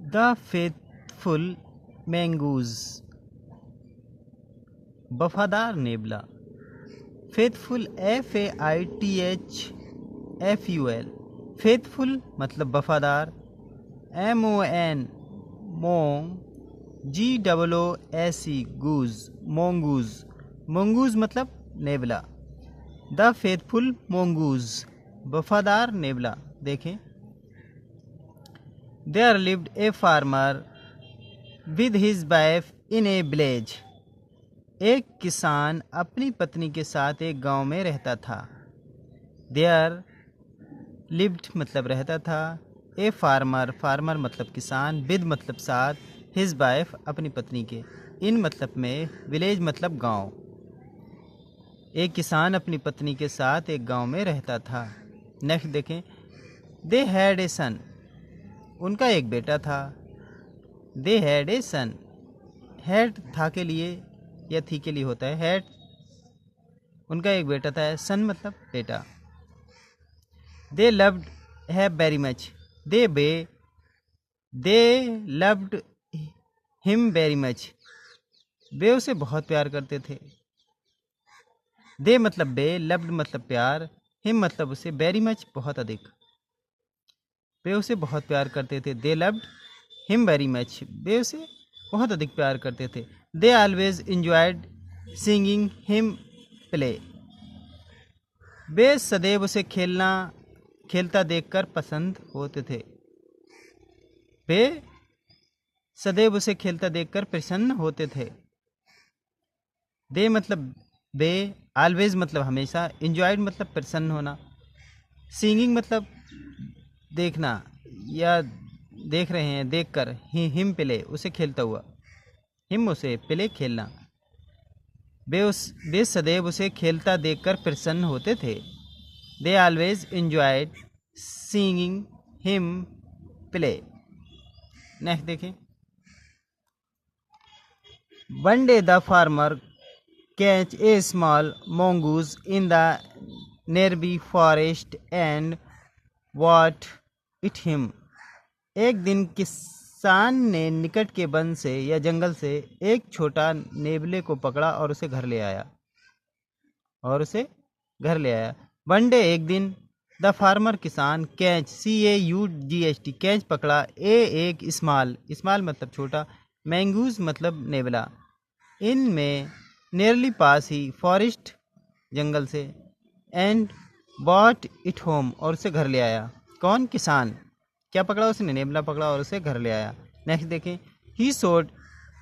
The faithful mongoose, वफादार नेबला। Faithful, FAITHFUL, faithful मतलब वफादार। MON, mong. GOOSE, goose, mongoose. Mongoose मतलब नेबला। द फेथफुल मोंगूज, वफादार नेबला। देखें, there lived a farmer with his wife in a village. एक किसान अपनी पत्नी के साथ एक गांव में रहता था। देयर लिव्ड मतलब रहता था, ए फार्मर, फार्मर मतलब किसान, विद मतलब साथ, हिज वाइफ अपनी पत्नी के, इन मतलब में, विलेज मतलब गांव। एक किसान अपनी पत्नी के साथ एक गांव में रहता था। नेक्स्ट देखें, दे हैड ए सन, उनका एक बेटा था। They had a sun, had था के लिए या थी के लिए होता है, हैड। उनका एक बेटा था, सन मतलब बेटा। दे लव्ड है very much, they loved him very much, वे उसे बहुत प्यार करते थे। दे मतलब वे, लव्ड मतलब प्यार, हिम मतलब उसे, वेरी मच बहुत अधिक, वे उसे बहुत प्यार करते थे। They loved him very much, वे उसे बहुत अधिक प्यार करते थे। They always enjoyed singing him play, वे सदैव उसे खेलता देखकर पसंद होते थे। वे सदैव उसे खेलता देखकर प्रसन्न होते थे। दे मतलब वे, ऑलवेज मतलब हमेशा, इंजॉयड मतलब प्रसन्न होना, सिंगिंग मतलब देखना या देख रहे हैं देखकर, हिम प्ले उसे खेलता हुआ, हिम उसे प्ले खेलना, वे सदैव उसे खेलता देखकर प्रसन्न होते थे। They always enjoyed singing him play. Next देखें, one day the farmer catch a small mongoose in the nearby forest and what it him। एक दिन किसान ने निकट के वन से या जंगल से एक छोटा नेबले को पकड़ा और उसे घर ले आया, वन डे एक दिन, द फार्मर किसान, कैच CAUGHT कैच पकड़ा, एक स्मॉल मतलब छोटा, मैंगूज मतलब नेबला, इनमें नियरली पास ही, फॉरेस्ट जंगल से, एंड बॉट इट होम और उसे घर ले आया। कौन? किसान। क्या पकड़ा उसने? नेबला पकड़ा और उसे घर ले आया। नेक्स्ट देखें, ही सोड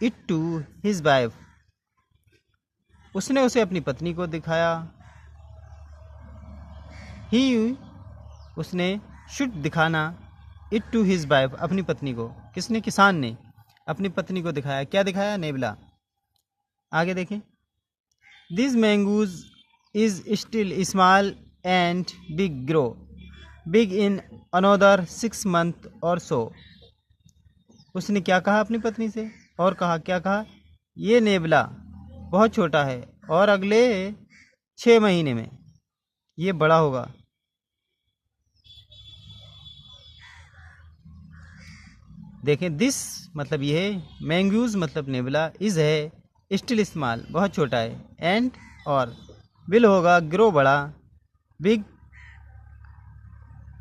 इट टू हिज वाइफ, उसने उसे अपनी पत्नी को दिखाया। ही उसने शुड दिखाना, इट टू हिज वाइफ अपनी पत्नी को, किसने? किसान ने अपनी पत्नी को दिखाया। क्या दिखाया? नेबला। आगे देखें, this mongoose is still small and big grow big in another 6 months और सो। उसने क्या कहा अपनी पत्नी से? और कहा, क्या कहा? ये नेबला बहुत छोटा है और अगले 6 महीने में ये बड़ा होगा। देखें, दिस मतलब ये है, मैंगूज मतलब नेबला, इज है, स्टिल स्मॉल बहुत छोटा है, एंड और, विल होगा, ग्रो बड़ा, बिग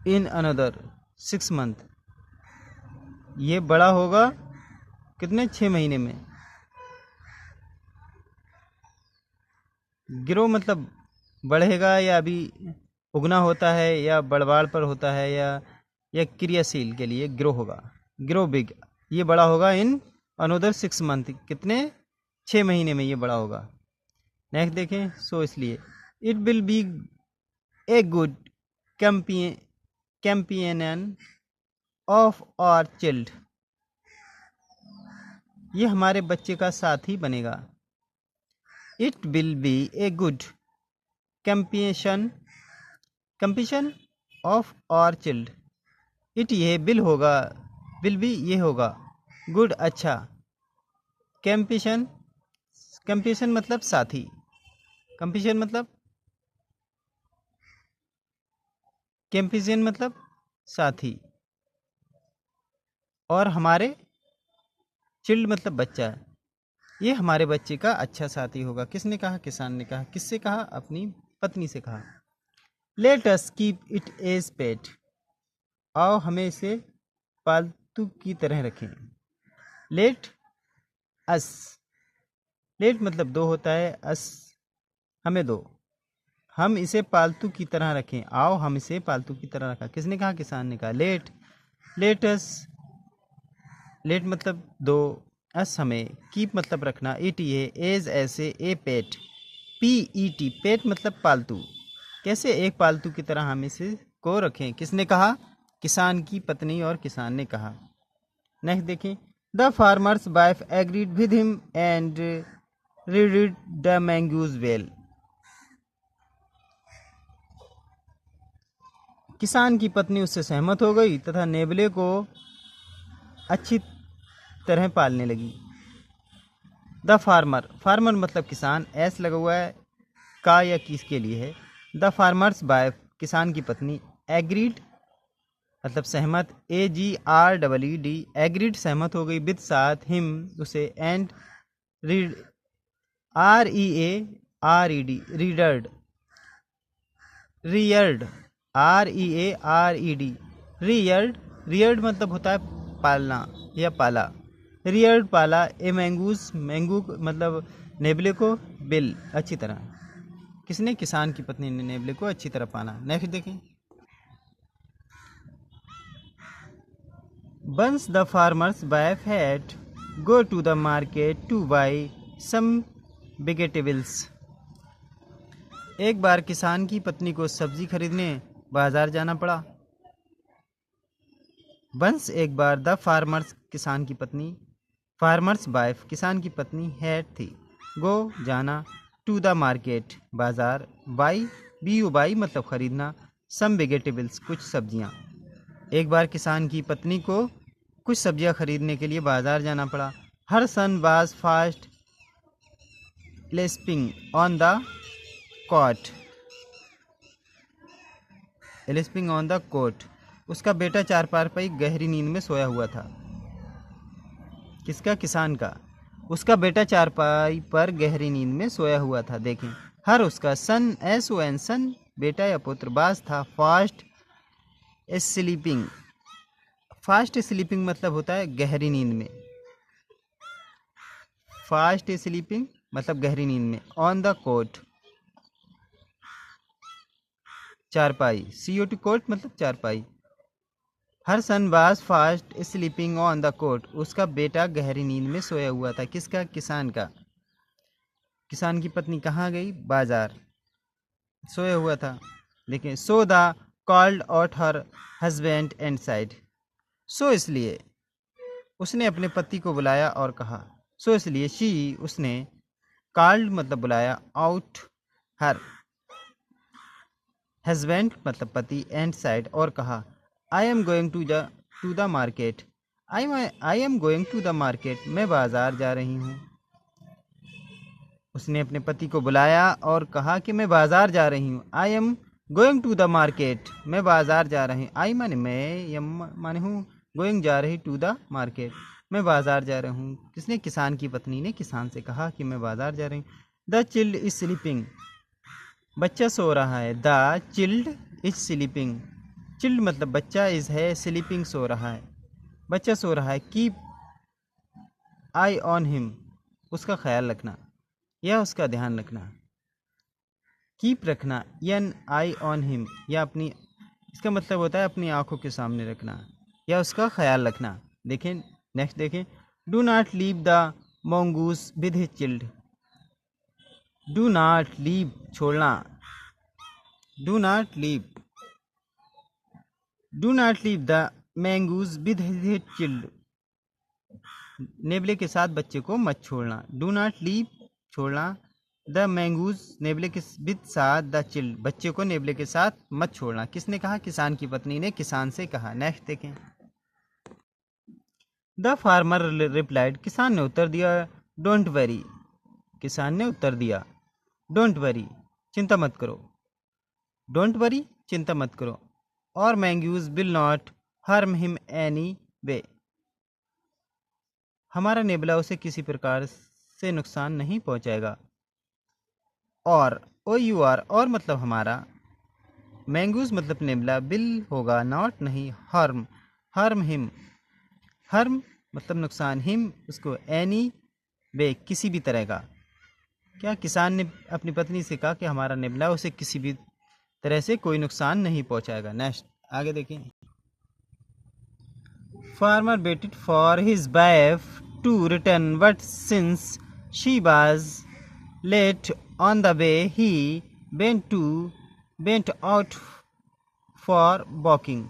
इन अनदर 6 months ये बड़ा होगा कितने? 6 महीने में। ग्रो मतलब बढ़ेगा या अभी उगना होता है या बढ़वाड़ पर होता है या क्रियाशील के लिए ग्रो होगा। ग्रो बिग, ये बड़ा होगा, इन अनदर 6 months कितने? 6 महीने में ये बड़ा होगा। नेक्स्ट देखें, सो इसलिए, it will be a good companion of our child, ये हमारे बच्चे का साथी बनेगा। It will be a good companion of our child, it ये बिल होगा, विल बी ये होगा, गुड अच्छा, कैंपियन मतलब साथी, कैंपियन मतलब साथी। और हमारे चिल्ड मतलब बच्चा, ये हमारे बच्चे का अच्छा साथी होगा। किसने कहा? किसान ने कहा। किससे कहा? अपनी पत्नी से कहा। Let us keep it as pet, आओ हमें इसे पालतू की तरह रखें। लेट अस, लेट मतलब दो होता है, अस हमें दो, हम इसे पालतू की तरह रखें, आओ हम इसे पालतू की तरह रखा। किसने कहा? किसान ने कहा। लेट, लेट अस, लेट मतलब दो, अस हमें, कीप मतलब रखना, ईट ये, एज ऐसे, ए पेट, पी ई टी, पेट मतलब पालतू, कैसे एक पालतू की तरह हम इसे को रखें। किसने कहा? किसान की पत्नी और किसान ने कहा। नेक्स्ट देखें। The farmer's wife agreed with him and read the mongoose well. किसान की पत्नी उससे सहमत हो गई तथा नेवले को अच्छी तरह पालने लगी। द फार्मर, फार्मर मतलब किसान, एस लगा हुआ है, का या किसके लिए है। द फार्मर्स वाइफ किसान की पत्नी, एग्रीड मतलब सहमत, A G R double D, agreed सहमत हो गई, विद साथ, हिम उसे, and read, R E A R E D, reared, reared, R E A R E D, reared, reared मतलब होता है पालना या पाला, रियर्ड पाला, ए मैंगूस, मैंगू मतलब नेबले को, बिल अच्छी तरह। किसने? किसान की पत्नी ने नेबले को अच्छी तरह पाला। नेक्स्ट देखें। Once the farmer's wife had go to the market to buy some vegetables. एक बार किसान की पत्नी को सब्जी खरीदने बाजार जाना पड़ा। वंस एक बार, द फार्मर्स किसान की पत्नी, फार्मर्स वाइफ किसान की पत्नी, हैड थी, गो जाना, टू द मार्केट बाजार, बाई बी यू बाई मतलब खरीदना, सम वेजिटेबल्स कुछ सब्जियां। एक बार किसान की पत्नी को कुछ सब्जियां खरीदने के लिए बाजार जाना पड़ा। Her son was fast sleeping on the cot, sleeping on the cot, उसका बेटा चारपाई पर गहरी नींद में सोया हुआ था। किसका? किसान का। उसका बेटा चारपाई पर गहरी नींद में सोया हुआ था। देखें। हर उसका, सन एस ओ एन, सन बेटा या पुत्र, बाज था, फास्ट स्लीपिंग, फास्ट स्लीपिंग मतलब होता है गहरी नींद में, फास्ट स्लीपिंग मतलब गहरी नींद में, ऑन द कोट चारपाई, सीओटी कोट मतलब चारपाई। Her son was fast sleeping on the cot, उसका बेटा गहरी नींद में सोया हुआ था। किसका? किसान का। किसान की पत्नी कहाँ गई? बाजार, सोया हुआ था। देखिए। So the called out her husband and side, so इसलिए उसने अपने पति को बुलाया और कहा, सो इसलिए, शी उसने, कॉल्ड मतलब बुलाया, आउट हर हस्बैंड मतलब पति, एंड साइड और कहा, I am going to the market, I am going to the market, मैं बाजार जा रही हूँ। उसने अपने पति को बुलाया और कहा कि मैं बाजार जा रही हूँ। I am going to the market, मैं बाजार जा रही हूँ। आई माने मैं, यम माने हूँ, गोइंग जा रही, टू द मार्केट मैं बाजार जा रही हूँ। किसने? किसान की पत्नी ने किसान से कहा कि मैं बाजार जा रही हूँ। द चिल्ड इज स्लीपिंग, बच्चा सो रहा है। The chilled is sleeping, chilled मतलब बच्चा, इज है, स्लीपिंग सो रहा है, बच्चा सो रहा है। कीप आई ऑन हिम, उसका ख्याल रखना या उसका ध्यान रखना। कीप रखना, एन आई ऑन हिम, या अपनी, इसका मतलब होता है अपनी आंखों के सामने रखना या उसका ख्याल रखना। देखें। नेक्स्ट देखें। Do not leave the mongoose with his child, do not leave छोड़ना, do not leave, do not leave the mongoose with his child, नेबले के साथ बच्चे को मत छोड़ना। डू नॉट लीव छोड़ना, द मैंगूज नेबले के विद साथ, द चिल्ड बच्चे को नेबले के साथ मत छोड़ना। किसने कहा? किसान की पत्नी ने किसान से कहा। नेक्स्ट देखें। द फार्मर रिप्लाइड, किसान ने उत्तर दिया, डोंट वरी, किसान ने उत्तर दिया, डोंट वरी चिंता मत करो, डोंट वरी चिंता मत करो, और mongoose will not harm him any way, हमारा नेबला उसे किसी प्रकार से नुकसान नहीं पहुंचाएगा। और OUR और मतलब हमारा, मैंगूज मतलब नेबला, बिल होगा नॉट नहीं, हार्म, हार्म हिम, हार्म मतलब नुकसान, हिम उसको, एनी वे किसी भी तरह का। क्या किसान ने अपनी पत्नी से कहा कि हमारा नेबला उसे किसी भी तरह से कोई नुकसान नहीं पहुंचाएगा। नेक्स्ट आगे देखें। Farmer waited for his wife to return but since she was late on the way he went out for walking.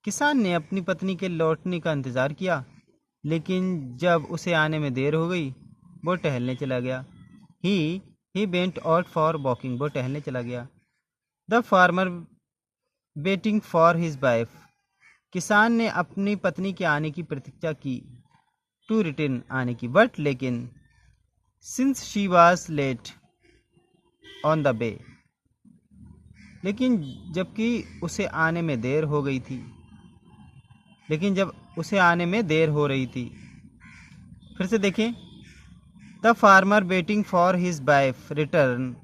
किसान ने अपनी पत्नी के लौटने का इंतज़ार किया, लेकिन जब उसे आने में देर हो गई वो टहलने चला गया। ही वेंट आउट फॉर वॉकिंग, वो टहलने चला गया। The farmer waiting for his wife, किसान ने अपनी पत्नी के आने की प्रतीक्षा की, टू रिटर्न आने की, बट लेकिन, since she was late on the way, लेकिन जबकि उसे आने में देर हो गई थी, लेकिन जब उसे आने में देर हो रही थी। फिर से देखें। The farmer waiting for his wife return,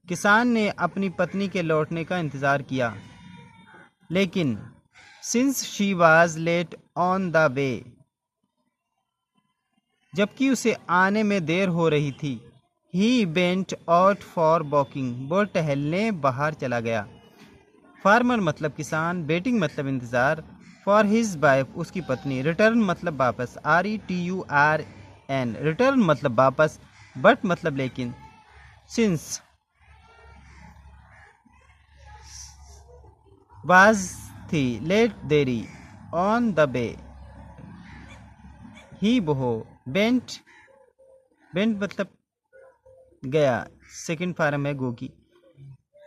किसान ने अपनी पत्नी के लौटने का इंतज़ार किया, लेकिन since she was late on the way, जबकि उसे आने में देर हो रही थी, he went out for walking, वो टहलने बाहर चला गया। फार्मर मतलब किसान, वेटिंग मतलब इंतज़ार, फॉर हिज वाइफ उसकी पत्नी, रिटर्न मतलब वापस, RETURN, रिटर्न मतलब वापस, बट मतलब लेकिन, सिंस वाज थी, लेट देरी, ऑन द वे ही वो, बेंट मतलब गया, सेकंड फॉर्म है गो की,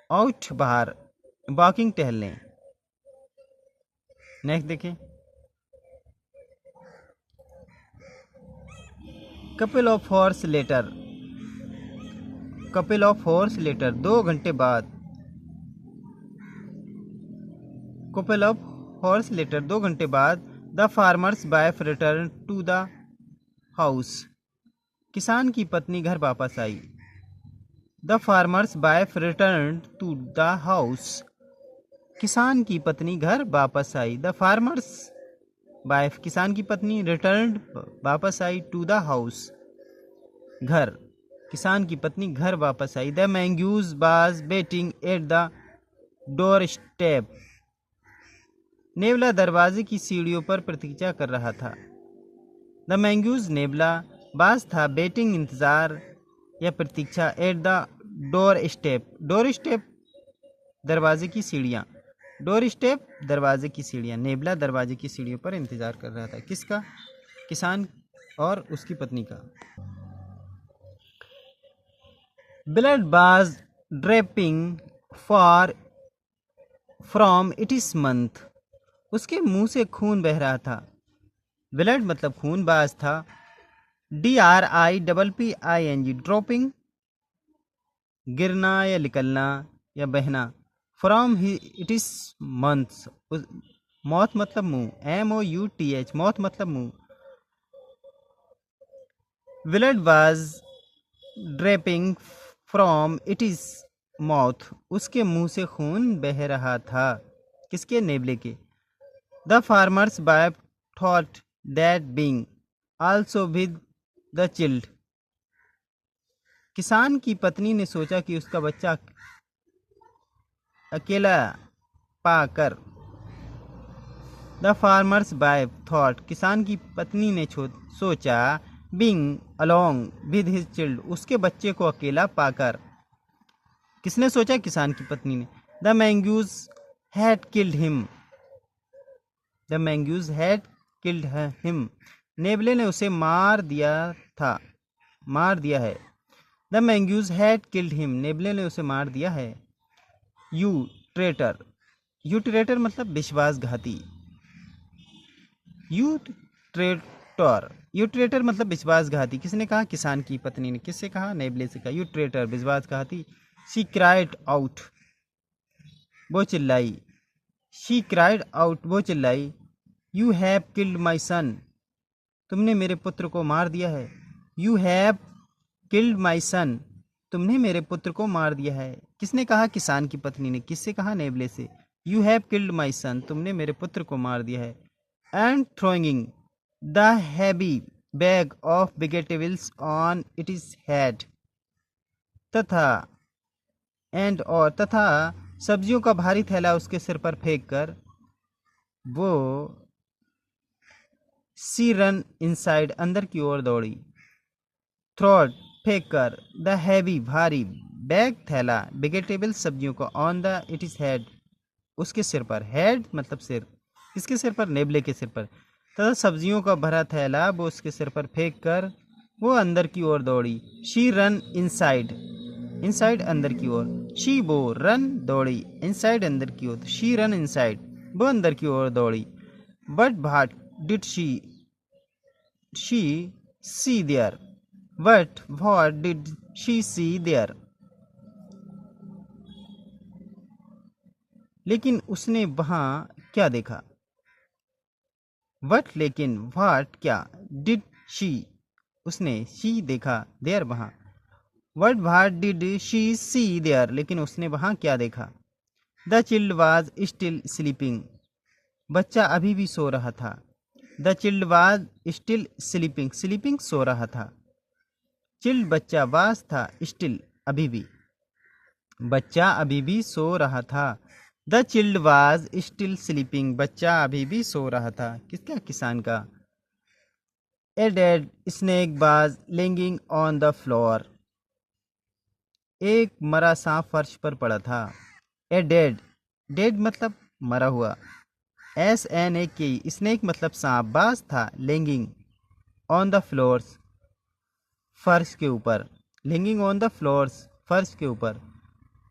आउट बाहर, वॉकिंग टहलने। नेक्स्ट देखें। Couple of hours later, couple of hours later 2 घंटे बाद, कपिल ऑफ हॉर्स लेटर 2 घंटे बाद, the farmer's wife return to the house, किसान की पत्नी घर वापस आई। The farmer's wife return to the house, किसान की पत्नी घर वापस आई। द फार्मर्स वाइफ किसान की पत्नी, रिटर्न वापस आई, टू द हाउस घर, किसान की पत्नी घर वापस आई। The mongoose was waiting at the doorstep, नेवला दरवाजे की सीढ़ियों पर प्रतीक्षा कर रहा था। द मैंग्यूज नेवला, बाज था वेटिंग इंतजार या प्रतीक्षा, at the doorstep, doorstep दरवाजे की सीढ़ियाँ, डोर स्टेप दरवाजे की सीढ़ियाँ, नेवला दरवाजे की सीढ़ियों पर इंतजार कर रहा था। किसका? किसान और उसकी पत्नी का। Blood was draping for from its month, उसके मुंह से खून बह रहा था। ब्लड मतलब खून, बाज था DRIPPING, ड्रॉपिंग गिरना या निकलना या बहना, फ्रॉम इट्स मंथ्स, मौत मतलब मुंह, MOUTH, मौत मतलब मुंह। Blood was draping from its mouth, उसके मुंह से खून बह रहा था। किसके? नेवले के। The farmer's wife thought that being also with the chilled, किसान की पत्नी ने सोचा कि उसका बच्चा अकेला पाकर। द फार्मर्स वाइफ थॉट, किसान की पत्नी ने सोचा, being along with his chilled, उसके बच्चे को अकेला पाकर। किसने सोचा? किसान की पत्नी ने। The mongoose had killed him, the mongoose had killed him, नेवले ने उसे मार दिया था, मार दिया है। The mongoose had killed him, नेवले ने उसे मार दिया है। यू ट्रेटर, यू ट्रेटर मतलब विश्वासघाती, यू ट्रेटर, यू ट्रेटर मतलब विश्वासघाती। किसने कहा? किसान की पत्नी ने। किससे कहा? नेवले से कहा। यू ट्रेटर विश्वासघाती। शी क्राइड आउट, वो चिल्लाई। शी क्राइड आउट, वो चिल्लाई। यू हैव किल्ड माई सन, तुमने मेरे पुत्र को मार दिया है। यू हैव किल्ड माई सन, तुमने मेरे पुत्र को मार दिया है। किसने कहा? किसान की पत्नी ने। किससे कहा? नेवले से। यू हैव किल्ड माई सन, तुमने मेरे पुत्र को मार दिया है। And throwing the heavy bag of vegetables on it is head, तथा एंड और तथा सब्जियों का भारी थैला उसके सिर पर फेंक कर वो सी रन इनसाइड, अंदर की ओर दौड़ी। थ्रॉट फेंक कर, द हैवी भारी, बैग थैला, वेजिटेबल सब्जियों को, on the it is head उसके सिर पर। हेड मतलब सिर। किसके सिर पर? नेबले के सिर पर। तथा सब्जियों का भरा थैला वो उसके सिर पर फेंक कर वो अंदर की ओर दौड़ी। शी रन इनसाइड, इनसाइड अंदर की ओर। शी वो रन दौड़ी, इनसाइड अंदर की ओर। शी रन इनसाइड, वो अंदर की ओर दौड़ी। But what did she see there, but what did she see there, लेकिन उसने वहां क्या देखा? वट लेकिन, व्हाट क्या, डिड शी उसने, शी देखा, देयर वहां। What what did she see there, लेकिन उसने वहां क्या देखा? The child was still sleeping, बच्चा अभी भी सो रहा था। The child was still sleeping, sleeping सो रहा था। चिल्ड बच्चा, वाज था, स्टिल अभी भी, बच्चा अभी भी सो रहा था। The child was still sleeping, बच्चा अभी भी सो रहा था। किसका? किसान का। A dead snake was laying on the floor, एक मरा सांप फर्श पर पड़ा था। ए डेड, डेड मतलब मरा हुआ। SNAK, स्नेक मतलब सांप। बाज था, लेंगिंग ऑन द फ्लोर्स, फर्श के ऊपर। लेंगिंग ऑन द फ्लोर्स, फर्श के ऊपर।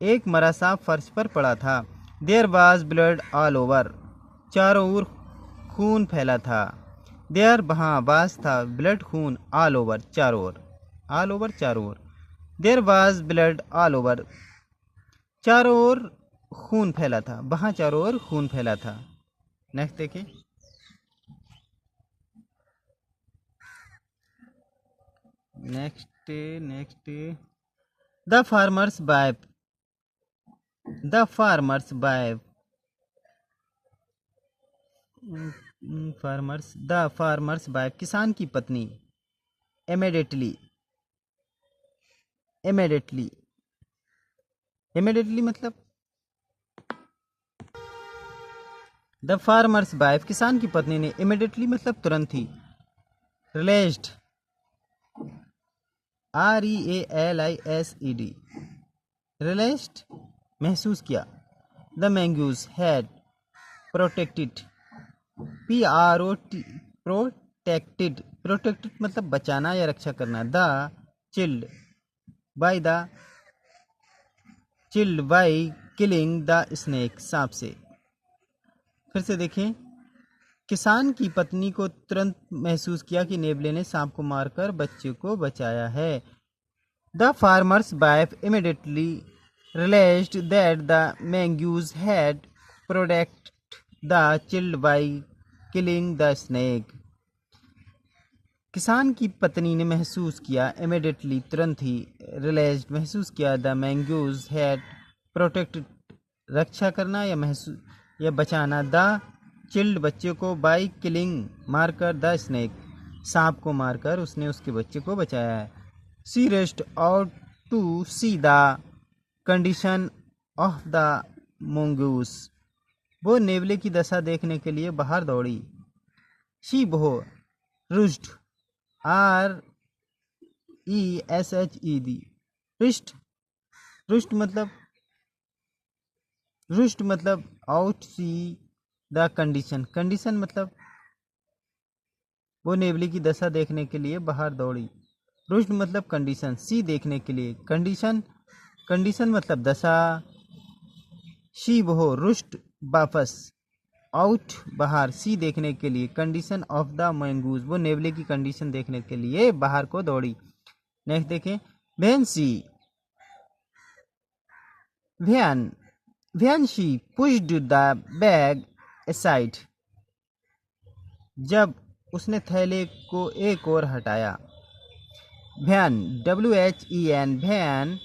एक मरा सांप फर्श पर पड़ा था। There was blood all over, चारों ओर खून फैला था। देयर वहाँ वाज था, ब्लड खून, ऑल ओवर चारों ओर, ऑल ओवर चारों ओर। There was blood all over, चारों ओर खून फैला था, वहाँ चारों ओर खून फैला था। नेक्स्ट देखिए। Next the farmer's wife, the farmer's wife, the farmer's wife किसान की पत्नी। इमीडिएटली, इमीडिएटली, इमीडिएटली मतलब द फार्मर्स वाइफ किसान की पत्नी ने, इमीडिएटली मतलब तुरंत ही। रिलीज्ड, REALISED, रिलीज्ड महसूस किया। The mongoose had protected, protected, protected मतलब बचाना या रक्षा करना। The child by, the child by killing the snake, सांप से। फिर से देखें। किसान की पत्नी को तुरंत महसूस किया कि नेवले ने सांप को मारकर बच्चे को बचाया है। The farmer's wife immediately realized that the mongoose had protected the child by killing the snake. किसान की पत्नी ने महसूस किया, immediately तुरंत ही, realized महसूस किया, the mongoose had protected रक्षा करना या महसूस या बचाना, the चिल्ड बच्चे को, by killing मारकर, the snake सांप को मारकर उसने उसके बच्चे को बचाया है। She rushed out to see the condition of the mongoose, वो नेवले की दशा देखने के लिए बाहर दौड़ी। शी वो रुस्ट, RESHED, रुस्ट, रुस्ट मतलब, रुस्ट मतलब out see the condition, condition मतलब वो नेवले की दशा देखने के लिए बाहर दौड़ी। रुस्ट मतलब कंडीशन, सी देखने के लिए, कंडीशन, कंडीशन मतलब दशा। शी वो रुस्ट वापस, आउट बाहर, सी देखने के लिए, कंडीशन ऑफ द मंगूज, वो नेवले की कंडीशन देखने के लिए बाहर को दौड़ी। नेक्स्ट देखें। When she, when she pushed the bag aside, जब उसने थैले को एक ओर हटाया। भैन, WHEN, भैन,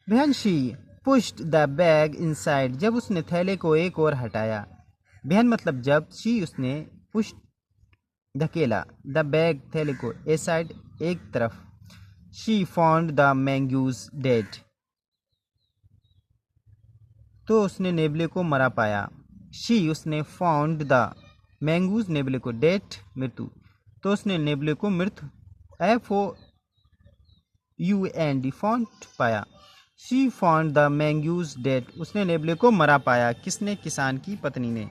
भैन she pushed the bag inside, जब उसने थैले को एक ओर हटाया। भैन मतलब जब, शी उसने, पुश धकेला, द बैग थैले को, ए साइड एक तरफ। शी फाउंड द मैंग्यूज डेड, तो उसने नेबले को मरा पाया। शी उसने, फाउंड द मैंगूज नेबले को, डेथ मृत्यु, तो उसने नेबले को मृत, FOUND फाउंड पाया। She found the mongoose dead, उसने नेबले को मरा पाया। किसने? किसान की पत्नी ने।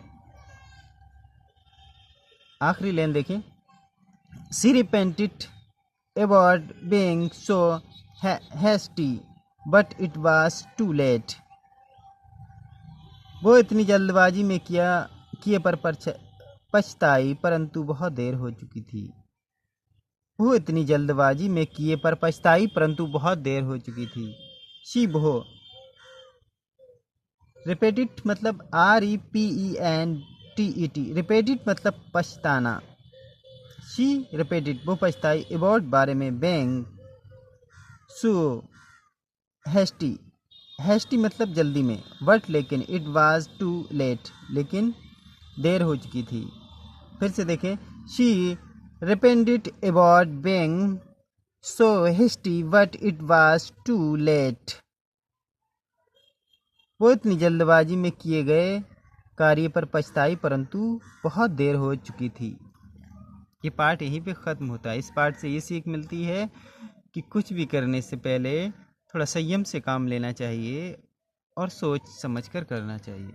आखिरी लाइन देखें। She repented about being so hasty but it was too late, वो इतनी जल्दबाजी में किए पर पछताई, परंतु बहुत देर हो चुकी थी। वो इतनी जल्दबाजी में किए पर पछताई, परंतु बहुत देर हो चुकी थी। शी वो, रिपेटेड मतलब REPENTED, रिपेटेड मतलब पछताना। शी रिपेटेड, वो पछताई, अबाउट बारे में, बेंग सो हैस्टी, हैस्टी मतलब जल्दी में, बट लेकिन, इट वाज टू लेट, लेकिन देर हो चुकी थी। फिर से देखें। She repented about being so hasty but it was too late, वो इतनी जल्दबाजी में किए गए कार्य पर पछताई, परंतु बहुत देर हो चुकी थी। ये पार्ट यहीं पे ख़त्म होता है। इस पार्ट से ये सीख मिलती है कि कुछ भी करने से पहले थोड़ा संयम से काम लेना चाहिए और सोच समझ कर करना चाहिए।